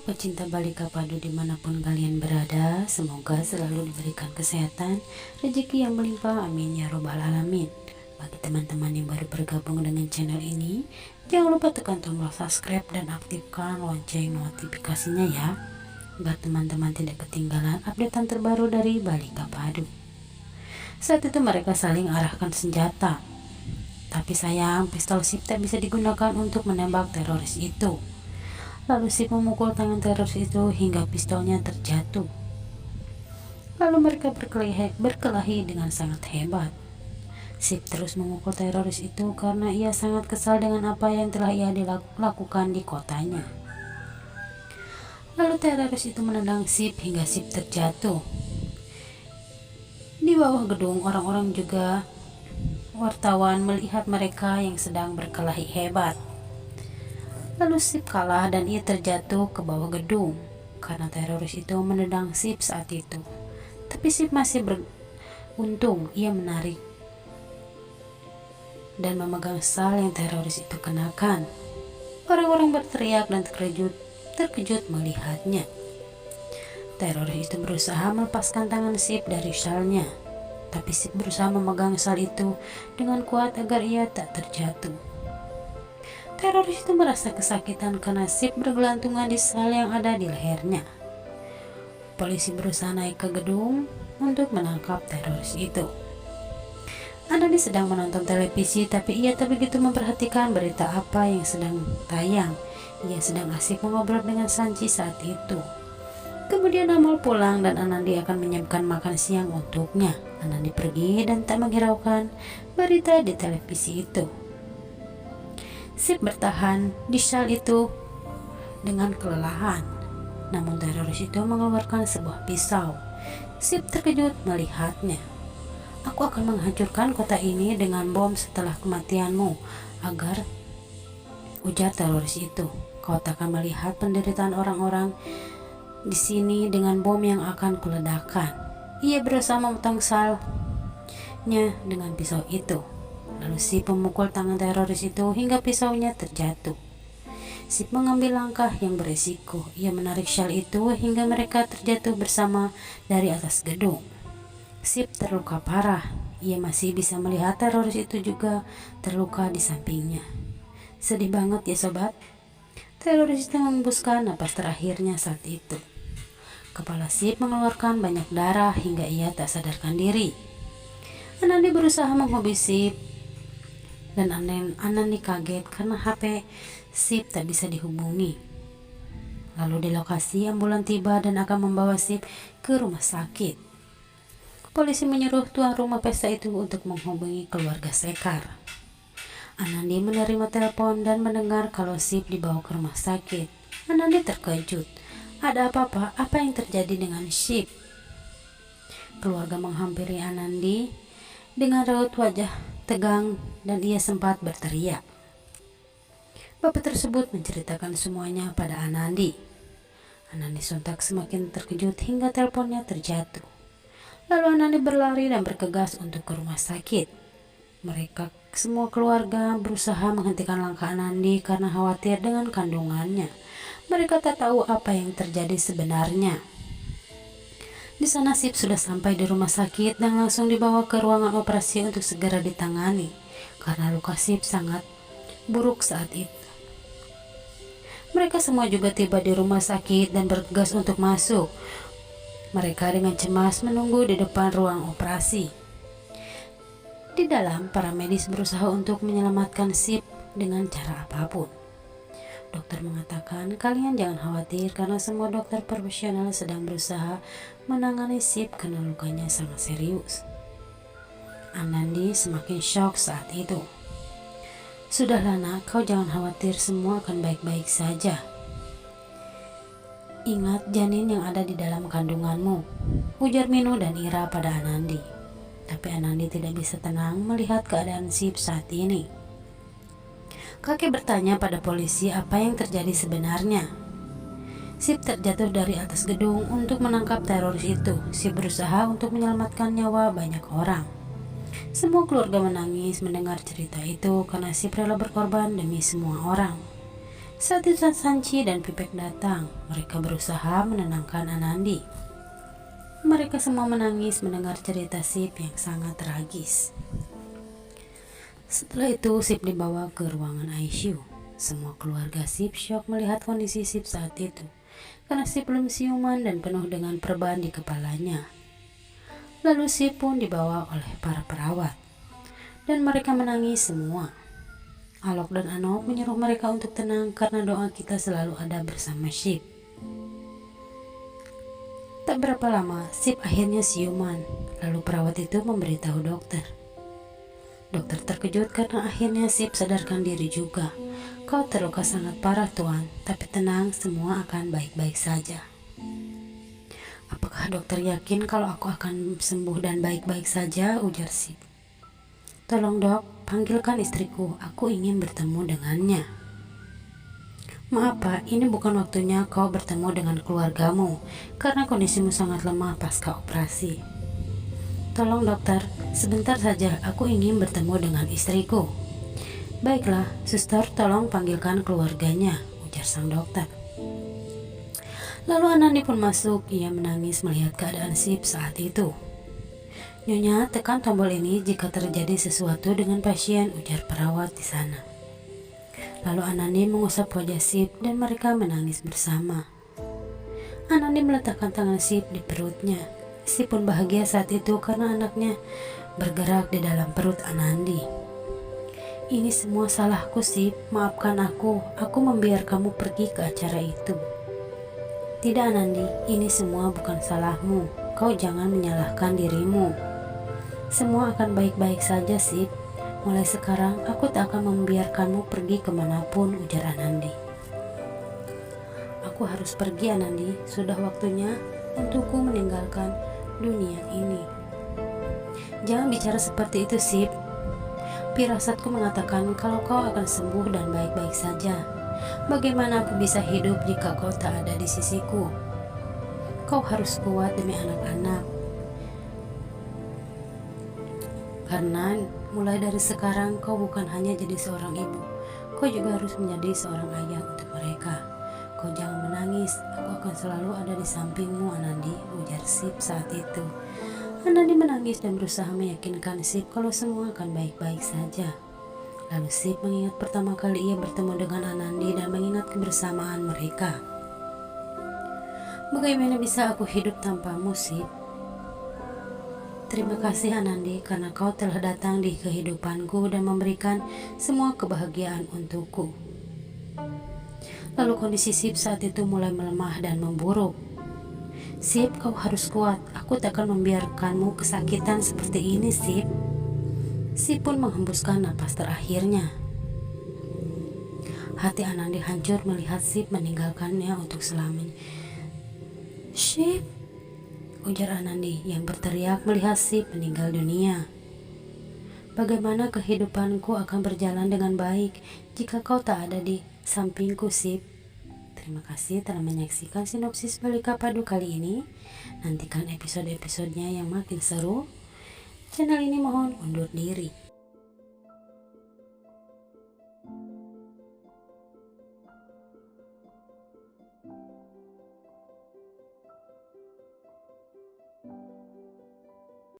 pecinta Balika Padu dimanapun kalian berada, semoga selalu diberikan kesehatan, rezeki yang melimpah, amin ya robbal alamin. Bagi teman-teman yang baru bergabung dengan channel ini, jangan lupa tekan tombol subscribe dan aktifkan lonceng notifikasinya ya, agar teman-teman tidak ketinggalan updatean terbaru dari Balika Padu. Saat itu mereka saling arahkan senjata, tapi sayang pistol Sip tak bisa digunakan untuk menembak teroris itu. Lalu Sip memukul tangan teroris itu hingga pistolnya terjatuh. Lalu mereka berkelahi dengan sangat hebat. Sip terus memukul teroris itu karena ia sangat kesal dengan apa yang telah ia lakukan di kotanya. Lalu teroris itu menendang Sip hingga Sip terjatuh. Di bawah gedung, orang-orang juga wartawan melihat mereka yang sedang berkelahi hebat. Lalu Sip kalah dan ia terjatuh ke bawah gedung karena teroris itu menendang Sip saat itu. Tapi Sip masih beruntung, ia menarik dan memegang sal yang teroris itu kenakan. Orang-orang berteriak dan terkejut melihatnya. Teroris itu berusaha melepaskan tangan Sip dari salnya, tapi Sip berusaha memegang sal itu dengan kuat agar ia tak terjatuh. Teroris itu merasa kesakitan karena Sip bergelantungan di sal yang ada di lehernya. Polisi berusaha naik ke gedung untuk menangkap teroris itu. Anandi sedang menonton televisi, tapi ia tak begitu memperhatikan berita apa yang sedang tayang. Ia sedang asik mengobrol dengan Sanji saat itu. Kemudian Amol pulang dan Anandi akan menyiapkan makan siang untuknya. Anandi pergi dan tak menghiraukan berita di televisi itu. Sip bertahan di sal itu dengan kelelahan, namun teroris itu mengeluarkan sebuah pisau. Sip terkejut melihatnya. "Aku akan menghancurkan kota ini dengan bom setelah kematianmu, ujar teroris itu. Kau tak akan melihat penderitaan orang-orang di sini dengan bom yang akan kuledakkan." Ia berusaha memotong salnya dengan pisau itu. Lalu Sip memukul tangan teroris itu hingga pisaunya terjatuh. Sip mengambil langkah yang beresiko. Ia menarik syal itu hingga mereka terjatuh bersama dari atas gedung. Sip terluka parah. Ia masih bisa melihat teroris itu juga terluka di sampingnya. Sedih banget ya sobat. Teroris itu mengembuskan napas terakhirnya saat itu. Kepala Sip mengeluarkan banyak darah hingga ia tak sadarkan diri. Anandi berusaha menghobi Sip dan Anandi kaget karena HP Sip tak bisa dihubungi. Lalu di lokasi ambulan tiba dan akan membawa Sip ke rumah sakit. Polisi menyuruh tuan rumah pesta itu untuk menghubungi keluarga Sekar. Anandi menerima telepon dan mendengar kalau Sip dibawa ke rumah sakit. Anandi terkejut. Ada apa-apa? Apa yang terjadi dengan Sip? Keluarga menghampiri Anandi dengan raut wajah tegang dan ia sempat berteriak. Bapak tersebut menceritakan semuanya pada Anandi. Anandi sontak semakin terkejut hingga teleponnya terjatuh. Lalu Anandi berlari dan bergegas untuk ke rumah sakit. Mereka semua keluarga berusaha menghentikan langkah Anandi karena khawatir dengan kandungannya. Mereka tak tahu apa yang terjadi sebenarnya. Di sana Sip sudah sampai di rumah sakit dan langsung dibawa ke ruangan operasi untuk segera ditangani karena luka Sip sangat buruk saat itu. Mereka semua juga tiba di rumah sakit dan bergegas untuk masuk. Mereka dengan cemas menunggu di depan ruang operasi. Di dalam, para medis berusaha untuk menyelamatkan Sip dengan cara apapun. Dokter mengatakan, "Kalian jangan khawatir karena semua dokter profesional sedang berusaha menangani Sip karena lukanya sangat serius." Anandi semakin syok saat itu. "Sudahlah nak, kau jangan khawatir, semua akan baik-baik saja. Ingat janin yang ada di dalam kandunganmu," ujar Minu dan Ira pada Anandi. Tapi Anandi tidak bisa tenang melihat keadaan Sip saat ini. Kakek bertanya pada polisi apa yang terjadi sebenarnya. Sip terjatuh dari atas gedung untuk menangkap teroris itu. Sip berusaha untuk menyelamatkan nyawa banyak orang. Semua keluarga menangis mendengar cerita itu karena Sip rela berkorban demi semua orang. Saat itu Sanchi dan Pipek datang. Mereka berusaha menenangkan Anandi. Mereka semua menangis mendengar cerita Sip yang sangat tragis. Setelah itu Sip dibawa ke ruangan ICU. Semua keluarga Sip syok melihat kondisi Sip saat itu, karena Sip belum siuman dan penuh dengan perban di kepalanya. Lalu Sip pun dibawa oleh para perawat, dan mereka menangis semua. Alok dan Anok menyuruh mereka untuk tenang karena doa kita selalu ada bersama Sip. Tak berapa lama, Sip akhirnya siuman. Lalu perawat itu memberitahu dokter. Dokter terkejut karena akhirnya Sip sadarkan diri juga. Kau terluka sangat parah Tuan, tapi tenang, semua akan baik-baik saja. Apakah dokter yakin kalau aku akan sembuh dan baik-baik saja? Ujar Sip. Tolong dok, panggilkan istriku, aku ingin bertemu dengannya. Maaf Pak, ini bukan waktunya kau bertemu dengan keluargamu, karena kondisimu sangat lemah pasca operasi. Tolong dokter, sebentar saja aku ingin bertemu dengan istriku. Baiklah, suster tolong panggilkan keluarganya, ujar sang dokter. Lalu Anandi pun masuk, ia menangis melihat keadaan Sip saat itu. Nyonya, tekan tombol ini jika terjadi sesuatu dengan pasien, ujar perawat di sana. Lalu Anandi mengusap wajah Sip dan mereka menangis bersama. Anandi meletakkan tangan Sip di perutnya. Sip pun bahagia saat itu karena anaknya bergerak di dalam perut Anandi. Ini semua salahku Sip, maafkan aku membiarkan kamu pergi ke acara itu. Tidak Anandi, ini semua bukan salahmu, kau jangan menyalahkan dirimu. Semua akan baik-baik saja Sip. Mulai sekarang aku tak akan membiarkanmu pergi kemanapun, ujar Anandi. Aku harus pergi Anandi, sudah waktunya untukku meninggalkan dunia ini. Jangan bicara seperti itu Sip. Firasatku mengatakan kalau kau akan sembuh dan baik-baik saja. Bagaimana aku bisa hidup jika kau tak ada di sisiku? Kau harus kuat demi anak-anak. Karena mulai dari sekarang kau bukan hanya jadi seorang ibu, kau juga harus menjadi seorang ayah untuk mereka. Kau jangan menangis, aku akan selalu ada di sampingmu Anandi, ujar Sip saat itu. Anandi menangis dan berusaha meyakinkan Sip kalau semua akan baik-baik saja. Lalu Sip mengingat pertama kali ia bertemu dengan Anandi dan mengingat kebersamaan mereka. Bagaimana bisa aku hidup tanpamu Sip? Terima kasih Anandi karena kau telah datang di kehidupanku dan memberikan semua kebahagiaan untukku. Lalu kondisi Sip saat itu mulai melemah dan memburuk. Sip, kau harus kuat, aku tak akan membiarkanmu kesakitan seperti ini Sip. Sip pun menghembuskan napas terakhirnya. Hati Anandi hancur melihat Sip meninggalkannya untuk selamanya. Sip, ujar Anandi yang berteriak melihat Sip meninggal dunia. Bagaimana kehidupanku akan berjalan dengan baik jika kau tak ada di sampingku Sip? Terima kasih telah menyaksikan sinopsis Balika Padu kali ini. Nantikan episode-episodenya yang makin seru. Channel ini mohon undur